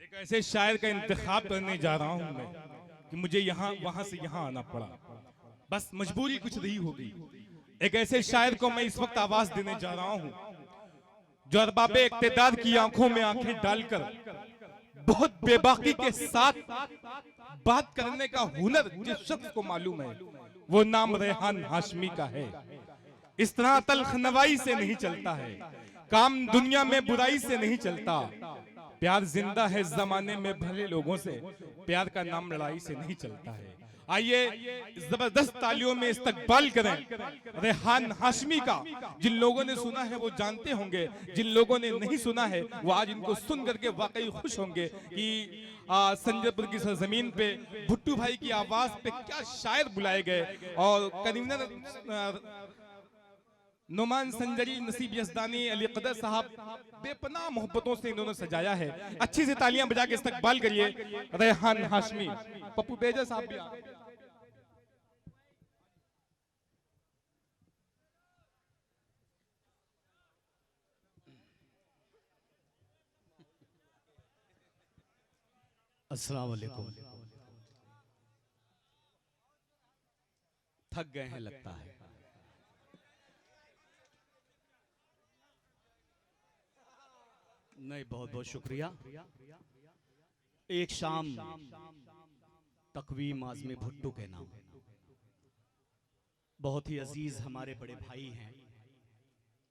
एक ऐसे शायर का इंतखाब करने जा रहा हूं मैं कि मुझे यहाँ वहां से यहाँ आना पड़ा, बस मजबूरी कुछ रही होगी। एक ऐसे शायर को मैं इस वक्त आवाज देने जा रहा हूं जो अरबाबे इक्तेदार की आंखों में आंखें डालकर बहुत बेबाकी के साथ बात करने का हुनर जिस शख्स को मालूम है वो नाम रेहान हाशमी का है। इस तरह तल्ख नवाई से नहीं चलता है, काम दुनिया में बुराई से नहीं चलता। प्यार जिंदा है जमाने में भले लोगों से, प्यार का नाम लड़ाई से नहीं चलता है। आइए जबरदस्त तालियों में इस्तकबाल करें रेहान हाशमी का। जिन लोगों ने सुना है वो जानते होंगे, जिन लोगों ने नहीं सुना है वो आज इनको सुन करके वाकई खुश होंगे कि संजयपुर की सरजमीन पे भुट्टू भाई की आवाज पे क्या शायर बुलाए गए। और कन्वीनर नुमान संजरी, नसीब यज़दानी, अली कदर साहब बेपनाह मोहब्बतों से इन्होंने सजाया है। अच्छी सी तालियां बजा के इस्तकबाल करिए रेहान हाशमी। पप्पू बेजा साहब भी आ अस्सलाम वालेकुम। थक गए हैं लगता है। नहीं, बहुत बहुत शुक्रिया। एक शाम तकवीम आज़मी भुट्टू के नाम, बहुत ही अजीज हमारे बड़े भाई हैं।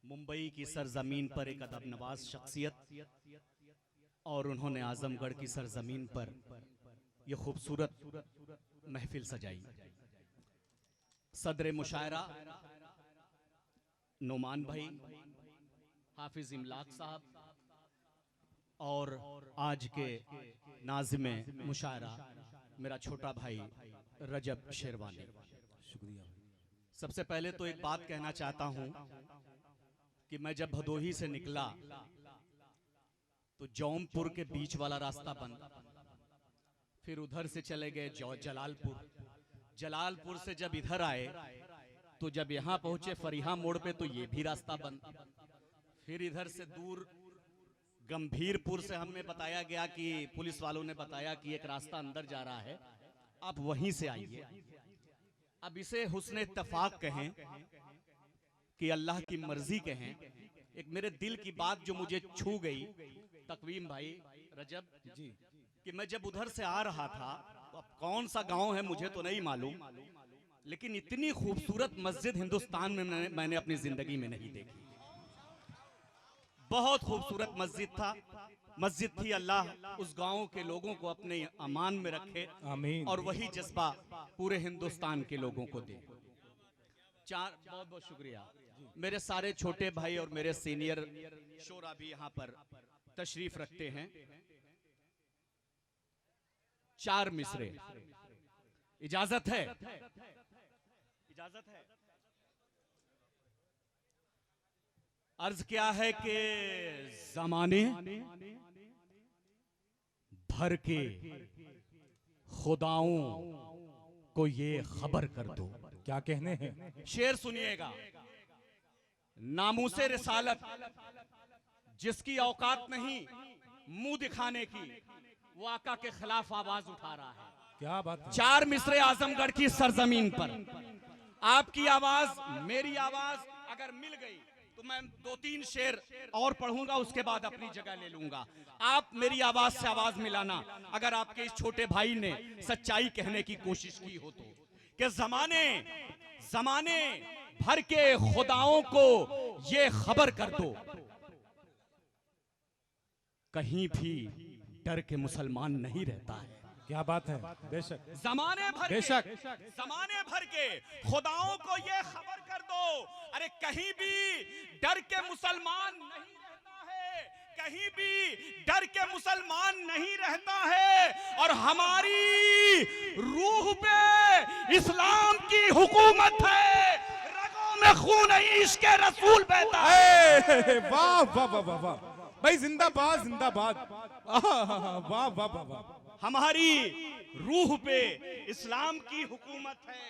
मुंबई की सरजमीन पर एक अदब नवाज शख्सियत, और उन्होंने आजमगढ़ की सरजमीन पर यह खूबसूरत महफिल सजाई। सदर मुशायरा नुमान भाई, हाफिज इमलाक साहब और आज के नाज़िम मुशायरा मेरा छोटा भाई रजब शेरवानी। शुक्रिया। सबसे पहले तो एक बात कहना चाहता हूं कि मैं जब भदोही से निकला तो जौनपुर के बीच वाला रास्ता बंद, फिर उधर से चले गए जलालपुर। जलालपुर से जब इधर आए तो जब यहां पहुंचे फरीहा मोड़ पे तो ये भी रास्ता बंद। फिर इधर से दूर गंभीरपुर से हमें बताया गया कि पुलिस वालों ने बताया कि एक रास्ता अंदर जा रहा है, आप वहीं से आइए। अब इसे हुस्न इत्तफाक कहें कि अल्लाह की मर्जी कहें। एक मेरे दिल की बात जो मुझे छू गई तकवीम भाई रजब जी, कि मैं जब उधर से आ रहा था तो अब कौन सा गांव है मुझे तो नहीं मालूम, लेकिन इतनी खूबसूरत मस्जिद हिंदुस्तान में मैंने अपनी जिंदगी में नहीं देखी। बहुत खूबसूरत मस्जिद था, मस्जिद थी। अल्लाह उस गांव के लोगों को अपने अमान में रखे, आमीन, और वही जज्बा पूरे हिंदुस्तान के लोगों को दे। बहुत बहुत शुक्रिया। मेरे सारे छोटे भाई और मेरे सीनियर शोरा भी यहाँ पर तशरीफ रखते हैं। 4 मिसरे, इजाजत है? इजाजत है। अर्ज क्या है कि जमाने भर के खुदाओं को ये खबर कर दो। क्या कहने हैं? शेर सुनिएगा। नामूसे रिसालत जिसकी औकात नहीं मुंह दिखाने की, वो आका के खिलाफ आवाज उठा रहा है। क्या बात है? 4 मिसरे आजमगढ़ की सरजमीन पर। आपकी आवाज, मेरी आवाज अगर मिल गई तो मैं 2-3 शेर और पढ़ूंगा, उसके बाद अपनी जगह ले लूंगा। आप मेरी आवाज से आवाज मिलाना अगर आपके इस छोटे भाई ने सच्चाई कहने की कोशिश की हो तो, कि जमाने भर के खुदाओं को ये खबर कर दो, कहीं भी डर के मुसलमान नहीं रहता है। क्या बात है? बेशक। जमाने भर के खुदाओं को ये खबर कर दो, अरे कहीं भी डर के मुसलमान नहीं रहता है, कहीं भी डर के मुसलमान नहीं रहता है। और हमारी रूह पे इस्लाम की हुकूमत है, रगों में खून है, इश्क़ रसूल बहता है। वाह वाह वाह वाह वाह भाई, जिंदाबाद जिंदाबाद। वाह वाह वाह वाह। हमारी रूह पे इस्लाम की हुकूमत है,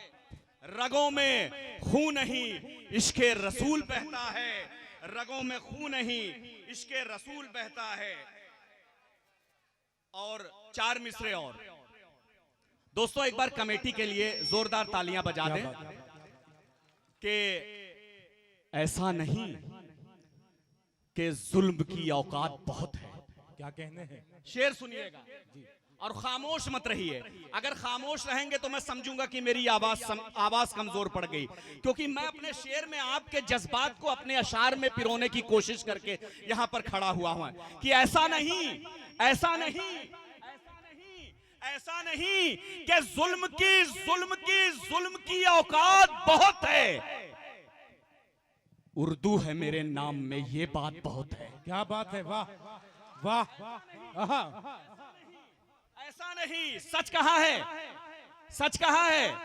रगों में खून नहीं इश्क़ रसूल बहता है, रगों में खून नहीं इश्क़ रसूल बहता है। और 4 मिसरे और। दोस्तों एक बार कमेटी के लिए जोरदार तालियां बजा दें कि ऐसा नहीं कि जुल्म की औकात बहुत है। क्या कहने हैं? शेर सुनिएगा और खामोश मत रहिए। अगर खामोश रहेंगे तो मैं समझूंगा कि मेरी आवाज कमजोर पड़ गई, क्योंकि मैं अपने शेर में आपके जज्बात को अपने अशार में पिरोने की कोशिश करके यहां पर खड़ा हुआ हूं कि ऐसा नहीं, ऐसा नहीं, ऐसा नहीं, ऐसा नहीं कि जुल्म की औकात बहुत है। उर्दू है मेरे नाम में, ये बात बहुत है। क्या बात है, वाह वाह, आहा। ऐसा नहीं, सच कहा है, सच कहा है,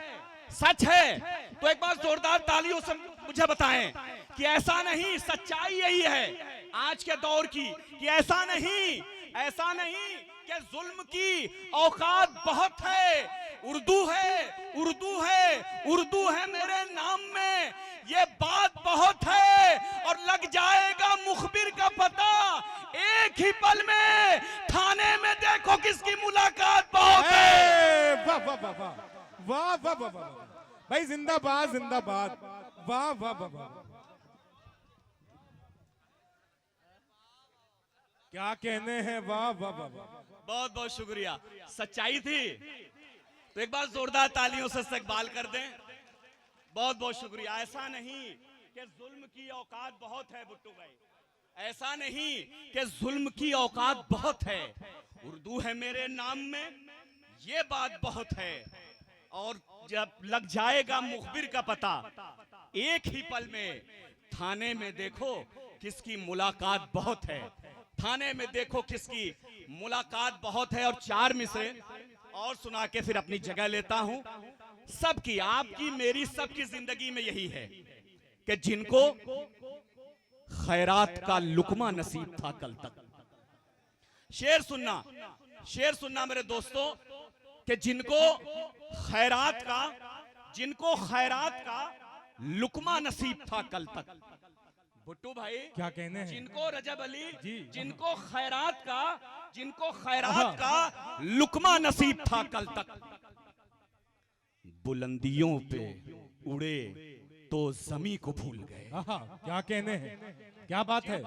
सच है। तो एक बार जोरदार तालियों से मुझे बताएं कि ऐसा नहीं, सच्चाई यही है आज के दौर की कि ऐसा नहीं, ऐसा नहीं कि जुल्म की औकात बहुत है। उर्दू है, उर्दू है, उर्दू है मेरे नाम में, ये बात बहुत है। और लग जाएगा मुखबिर का पता एक ही पल में, थाने में देखो किसकी मुलाकात बहुत है। वाह वाह वाह वाह वाह वाह वाह वाह, भाई जिंदाबाद जिंदाबाद, वाह वाह वाह वाह। क्या कहने हैं, वाह वाह वाह वाह। बहुत बहुत शुक्रिया, सच्चाई थी तो एक बार जोरदार तालियों से इस्तकबाल कर दें। बहुत बहुत शुक्रिया। ऐसा नहीं कि जुल्म की औकात बहुत है बुट्टू भाई, ऐसा नहीं कि जुल्म की औकात बहुत है। उर्दू है मेरे नाम में, ये बात बहुत है। और जब लग जाएगा मुखबिर का पता एक ही पल में, थाने में देखो किसकी मुलाकात बहुत है, थाने में देखो किसकी मुलाकात बहुत है। और 4 मिसरे और सुना के फिर अपनी जगह लेता हूं। सबकी, आपकी, मेरी, सबकी जिंदगी में यही है कि जिनको खैरात का लुकमा नसीब था कल तक। शेर सुनना, शेर सुनना मेरे दोस्तों कि जिनको खैरात का लुकमा नसीब था कल तक। भुट्टू भाई क्या कहने हैं? जिनको रजब अली जी, जिनको खैरात का लुकमा नसीब था कल तक, बुलंदियों पे उड़े तो जमी को भूल गए। आहा, क्या कहने हैं, क्या बात है।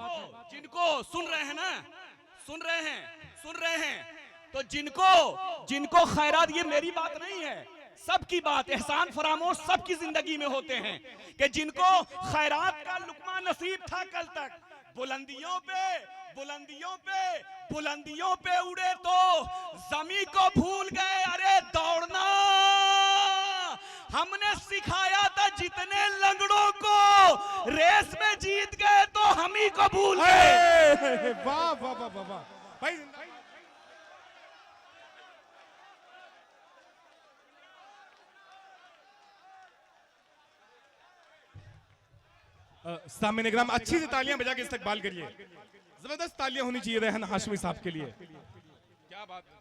जिनको सुन रहे हैं ना, सुन रहे हैं तो जिनको खैरात, ये मेरी बात नहीं है, सबकी बात, एहसान फरामोश सबकी जिंदगी में होते हैं कि जिनको खैरात का लुकमा नसीब था कल तक, बुलंदियों पे उड़े तो जमी को भूल गए। अरे दौड़ना हमने सिखाया था जितने लंगड़ों को, रेस में जीत गए तो हम ही को भूल गए। वाह वाह वाह वाह वाह भाई। सामने ग्राम अच्छी से तालियां बजा के इस्तकबाल करिए। जबरदस्त तालियां होनी चाहिए रेहन हाशमी साहब के लिए। क्या बात है।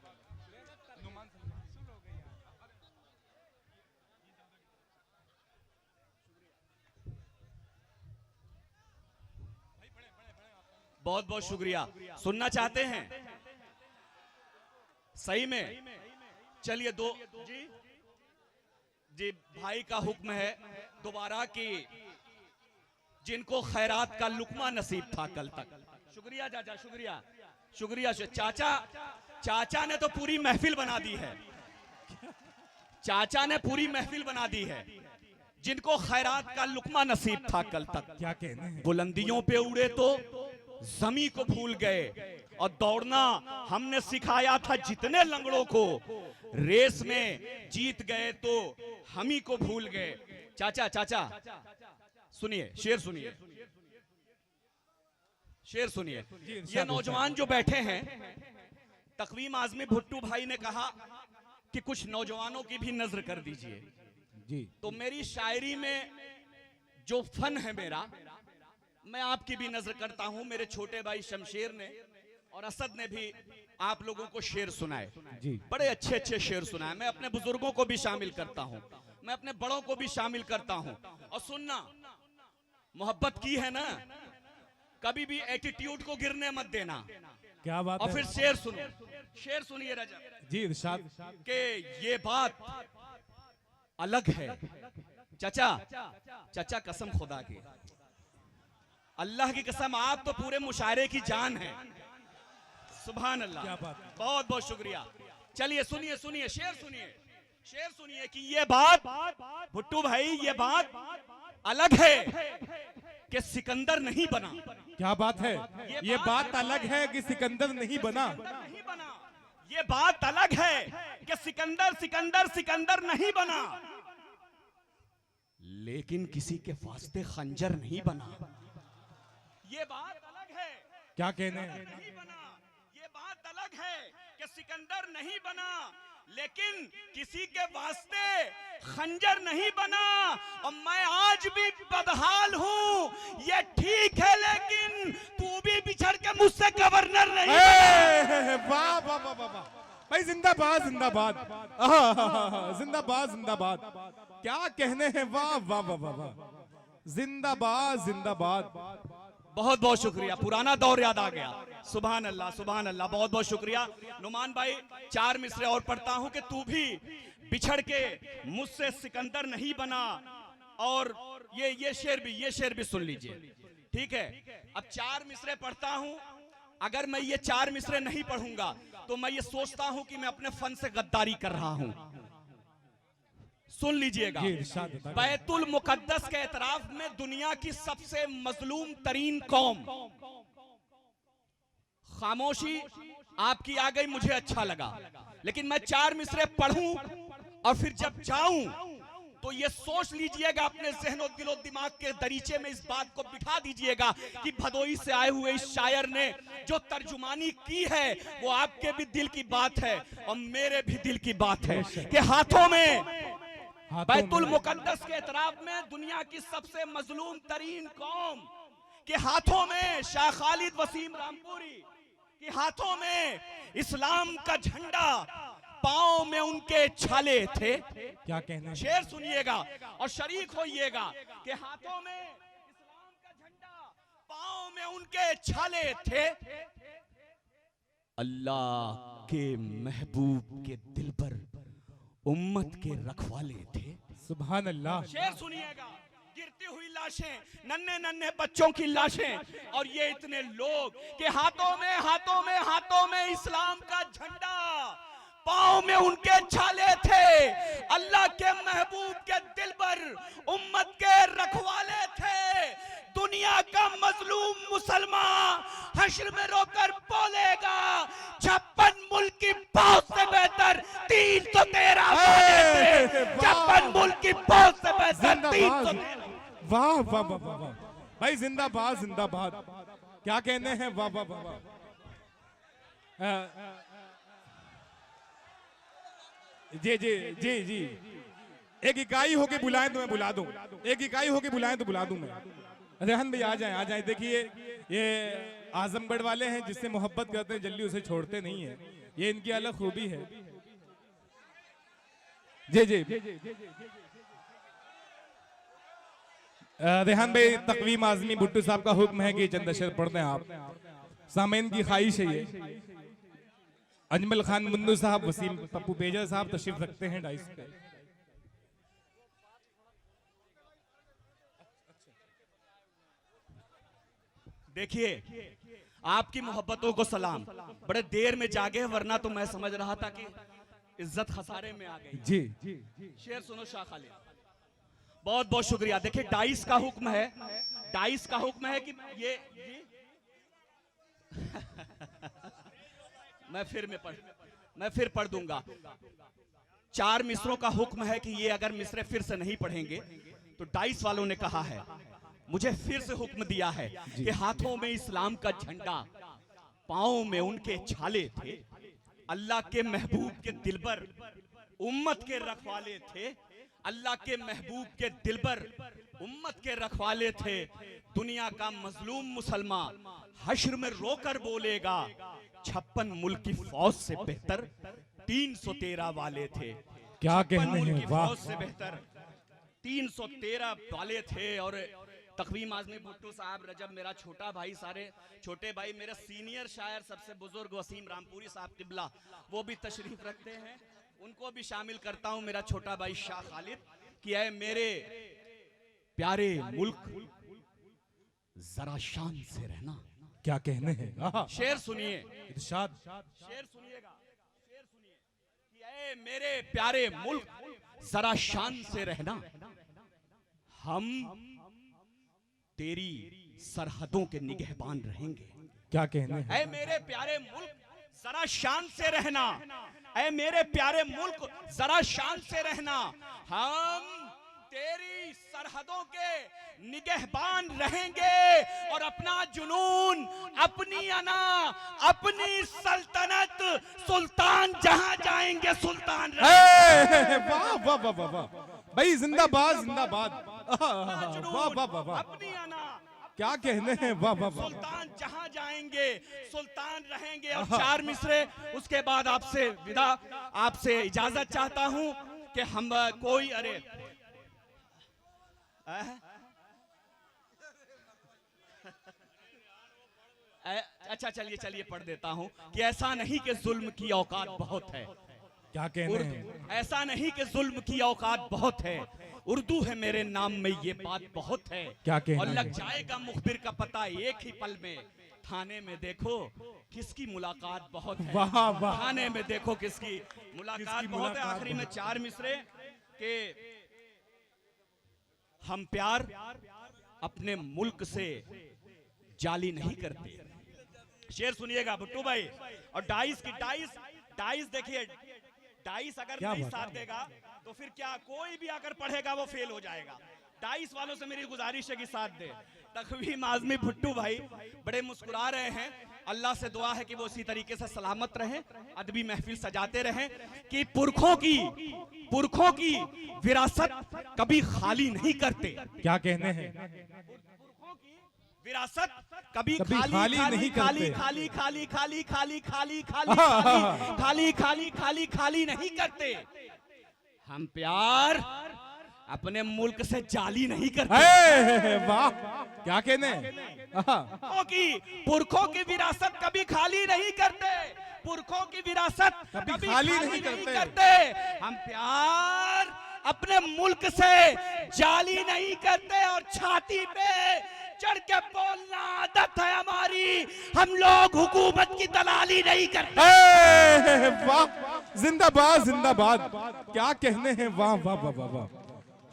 बहुत बहुत शुक्रिया। सुनना चाहते हैं सही में? चलिए दो जी भाई का हुक्म है दोबारा कि जिनको खैरात का लुकमा नसीब था कल तक। शुक्रिया चाचा, शुक्रिया चाचा ने तो पूरी महफिल बना दी है, चाचा ने पूरी महफिल बना दी है। जिनको खैरात का लुकमा नसीब था कल तक, क्या कहने हैं, बुलंदियों पे उड़े तो जमी को भूल गए। और दौड़ना हमने सिखाया था जितने लंगड़ों को, रेस में जीत गए तो हम ही को भूल गए। चाचा सुनिए, शेर सुनिए। ये नौजवान जो बैठे हैं, तकवीम आजमी भुट्टू भाई ने कहा कि कुछ नौजवानों की भी नजर कर दीजिए जी। तो मेरी शायरी में जो फन है मेरा, मैं आपकी भी नजर करता हूं। मेरे छोटे भाई शमशेर ने और असद ने भी आप लोगों को शेर सुनाए जी। बड़े अच्छे अच्छे शेर सुनाए। मैं अपने बुजुर्गों को भी शामिल करता हूं, मैं अपने बड़ों को भी शामिल करता हूं। और सुनना, मोहब्बत की है ना, कभी भी एटीट्यूड को गिरने मत देना। क्या बात और है? फिर शेर सुनो, शेर सुनिए रजब जी इरशाद। कि ये बात अलग है। चाचा, चाचा कसम खुदा की, अल्लाह की कसम, आप तो पूरे मुशायरे की जान है। सुभान अल्लाह, क्या बात है? बहुत बहुत शुक्रिया। चलिए सुनिए सुनिए, शेर सुनिए, शेर सुनिए कि ये बात भुट्टू भाई, ये बात अलग है कि सिकंदर नहीं बना। क्या बात है? ये बात अलग है कि सिकंदर नहीं बना। नहीं बना, ये बात अलग है कि सिकंदर सिकंदर सिकंदर नहीं बना, लेकिन किसी के वास्ते खंजर नहीं बना। ये बात अलग है, क्या कहने हैं? नहीं बना। ये बात अलग है कि सिकंदर नहीं बना, लेकिन किसी के वास्ते खंजर नहीं बना। और मैं आज भी बदहाल हूँ, ये ठीक है, लेकिन तू भी बिछड़ के मुझसे गवर्नर नहीं बना। वाह वाह वाह वाह वाह भाई, जिंदाबाद जिंदाबाद, आहा, जिंदाबाद जिंदाबाद, क्या कहने हैं, वाह वाह वाह वाह वाह, जिंदाबाद जिंदाबाद। बहुत बहुत शुक्रिया, पुराना दौर याद आ गया। सुभान अल्लाह सुभान अल्लाह, बहुत बहुत शुक्रिया। नुमान भाई, 4 मिसरे और पढ़ता हूं कि तू भी बिछड़ के मुझसे सिकंदर नहीं बना। और ये शेर भी सुन लीजिए, ठीक है? अब 4 मिसरे पढ़ता हूं, अगर मैं ये 4 मिसरे नहीं पढ़ूंगा तो मैं ये सोचता हूं कि मैं अपने फन से गद्दारी कर रहा हूं। सुन लीजिएगा। जी इरशाद बताइए। बैतुल मुकद्दस के एतराफ में दुनिया की सबसे मजलूम तरीन कौम। खामोशी आपकी आ गई, मुझे अच्छा लगा, लेकिन मैं 4 मिसरे पढ़ूं और फिर जब जाऊं तो ये सोच लीजिएगा, अपने ज़हन दिलो दिमाग के दरीचे में इस बात को बिठा दीजिएगा कि भदोई से आए हुए इस शायर ने जो तर्जुमानी की है वो आपके भी दिल की बात है और मेरे भी दिल की बात है कि हाथों में बैतुल मुकद्दस के एतराफ में दुनिया की सबसे मजलूम तरीन कौम के हाथों में शाह खालिद वसीम रामपुरी के हाथों में इस्लाम का झंडा, पांव में उनके छाले थे। क्या कहने हैं? शेर सुनिएगा और शरीक होइएगा कि हाथों में इस्लाम का झंडा, पांव में उनके छाले थे। अल्लाह के महबूब के दिल पर उम्मत के रखवाले थे। सुभान अल्लाह। शेर सुनिएगा, गिरती हुई लाशें, नन्हे नन्हे बच्चों की लाशें, और ये इतने लोग के हाथों में इस्लाम का झंडा, पांव में उनके छाले थे। अल्लाह के महबूब के दिल पर उम्मत के रखवाले थे। दुनिया का मजलूम मुसलमान हश्र में रोकर बोलेगा, 56 मुल्क की फौज से बेहतर 313 वाले थे। 56 मुल्क की फौज से बेहतर 313। वाह वाह वाह वाह वाह भाई, जिंदाबाद जिंदाबाद, क्या कहने हैं, वाह वाह वाह वाह। जी जी जी जी, एक इकाई होके बुलाएं तो मैं बुला दूं, एक इकाई होके बुलाएं तो बुला दूं मैं। रेहान भाई आ जाएं। देखिए ये आजमगढ़ वाले हैं, जिससे मोहब्बत करते हैं जल्दी उसे छोड़ते नहीं है, ये इनकी अलग खूबी है। जी जी, रेहान भाई, तकवीम आजमी भुट्टू साहब का हुक्म है कि चंद अशर पढ़ते हैं आप। सामईन की ख्वाहिश है ये। अजमल खान मुन्नू साहब, वसीम पप्पू पेजर साहब तशरीफ रखते हैं डाइस पे। देखिए, आपकी मोहब्बतों को सलाम, बड़े देर में जागे, वरना तो मैं समझ रहा था कि इज्जत खसारे में आ गई। जी, शेर सुनो शाह खालिद, बहुत बहुत शुक्रिया। देखिए, डाइस का हुक्म है, डाइस का हुक्म है कि ये मैं फिर पढ़ दूंगा। 4 मिसरों का हुक्म है कि ये अगर मिसरे फिर से नहीं पढ़ेंगे तो डाइस वालों ने कहा है, मुझे फिर से हुक्म दिया है कि हाथों में इस्लाम का झंडा, पांव में उनके छाले थे। अल्लाह के महबूब के दिलबर उम्मत के रखवाले थे। अल्लाह के महबूब के दिलबर उम्मत के रखवाले थे। दुनिया का मजलूम मुसलमान हश्र में रोकर बोलेगा, 56 मुल्क की फौज से बेहतर 313 वाले थे। क्या कहने हैं, वाह। फौज से बेहतर 313 वाले थे। और तकवीम आजमी भुट्टो साहब, रजब मेरा छोटा भाई, सारे छोटे भाई, मेरे सीनियर शायर सबसे बुजुर्ग वसीम रामपुरी साहब किबला वो भी तशरीफ रखते हैं, उनको भी शामिल करता हूं। मेरा छोटा भाई शाह खालिद कि ऐ मेरे प्यारे मुल्क जरा शान से रहना। क्या कहने हैं? शेर सुनिए, इरशाद। शेर सुनिएगा, शेर सुनिए कि ऐ मेरे प्यारे मुल्क जरा शान से रहना, हम तेरी सरहदों के निगहबान रहेंगे। क्या कहने हैं? ऐ मेरे प्यारे मुल्क जरा शान से रहना, ऐ मेरे प्यारे मुल्क जरा शान से रहना, हम तेरी सरहदों के निगहबान रहेंगे और अपना जुनून, अपनी अना, अपनी सल्तनत, सुल्तान जहां जाएंगे सुल्तान रहेंगे। वाह वाह वाह वाह वाह भाई, जिंदाबाद जिंदाबाद। वाह वाह वाह वाह, अपनी अना, क्या कहने हैं? वाह वाह वाह। सुल्तान जहां जाएंगे सुल्तान रहेंगे। और 4 मिसरे उसके बाद आपसे विदा, आपसे इजाजत चाहता हूं कि हम कोई अरे अच्छा चलिए चलिए पढ़ देता हूं कि ऐसा नहीं कि जुल्म की औकात बहुत है। क्या कहने हैं? ऐसा नहीं कि जुल्म की औकात बहुत है, उर्दू है मेरे नाम में ये बात बहुत है। क्या कहना और लग है? जाएगा मुखबिर का पता एक ही पल में, थाने में देखो किसकी मुलाकात बहुत है। वाह वाह, थाने में देखो किसकी मुलाकात किसकी बहुत है। मुलाकात आखिरी में बहुत। 4 मिसरे के हम प्यार अपने मुल्क से जाली नहीं करते। शेर सुनिएगा भुट्टू भाई। और डाइस की डाइस देखिए, डाइस अगर क्या नहीं बात साथ देगा तो फिर क्या, कोई भी अगर पढ़ेगा वो फेल हो जाएगा। डाइस वालों से मेरी गुजारिश है कि साथ दे। तकवीम आजमी भुट्टू भाई बड़े मुस्कुरा रहे हैं, अल्लाह से दुआ है कि वो इसी तरीके से सलामत रहें, अदबी महफिल सजाते रहें कि पुरखों की विरासत कभी खाली नहीं करते। क्या कहने हैं? पुरखों की विरासत कभी खाली खाली नहीं करते। खाली खाली खाली खाली खाली खाली हाँ। खाली खाली खाली खाली नहीं करते। हम प्यार अपने मुल्क से जाली नहीं करते। वाह, क्या कहने? पुरखों की विरासत कभी खाली नहीं करते, पुरखों की विरासत कभी खाली नहीं करते। हम प्यार अपने मुल्क से जाली नहीं करते और छाती पे चढ़ के बोलना आदत है हमारी। हम लोग हुकूमत की दलाली नहीं करते। वाह, जिंदाबाद जिंदाबाद। क्या कहने हैं? वाह वाह वाह वाह वाह।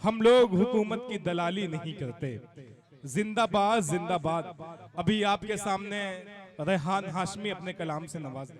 हम लोग हुकूमत की दलाली नहीं करते। जिंदाबाद जिंदाबाद। अभी आपके सामने रेहान हाशमी अपने कलाम से नवाज